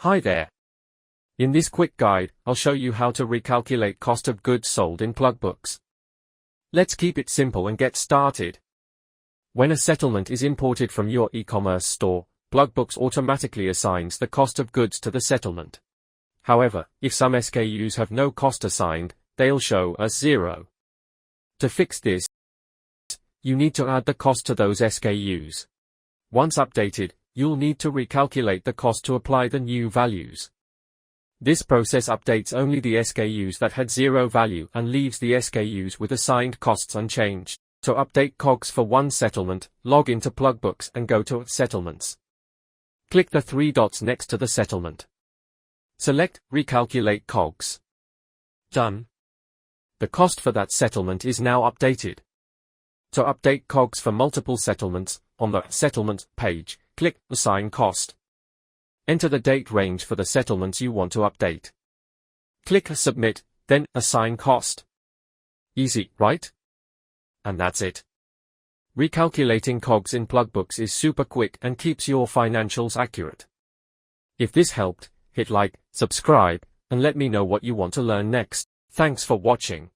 Hi there. In this quick guide, I'll show you how to recalculate cost of goods sold in PlugBooks. Let's keep it simple and get started. When a settlement is imported from your e-commerce store, PlugBooks automatically assigns the cost of goods to the settlement. However, if some SKUs have no cost assigned, they'll show as 0. To fix this, you need to add the cost to those SKUs. Once updated, you'll need to recalculate the cost to apply the new values. This process updates only the SKUs that had 0 value and leaves the SKUs with assigned costs unchanged. To update COGS for one settlement, log into PlugBooks and go to Settlements. Click the 3 dots next to the settlement. Select Recalculate COGS. Done. The cost for that settlement is now updated. To update COGS for multiple settlements, on the Settlement page, click Assign Cost. Enter the date range for the settlements you want to update. Click Submit, then Assign Cost. Easy, right? And that's it. Recalculating COGS in PlugBooks is super quick and keeps your financials accurate. If this helped, hit like, subscribe, and let me know what you want to learn next. Thanks for watching.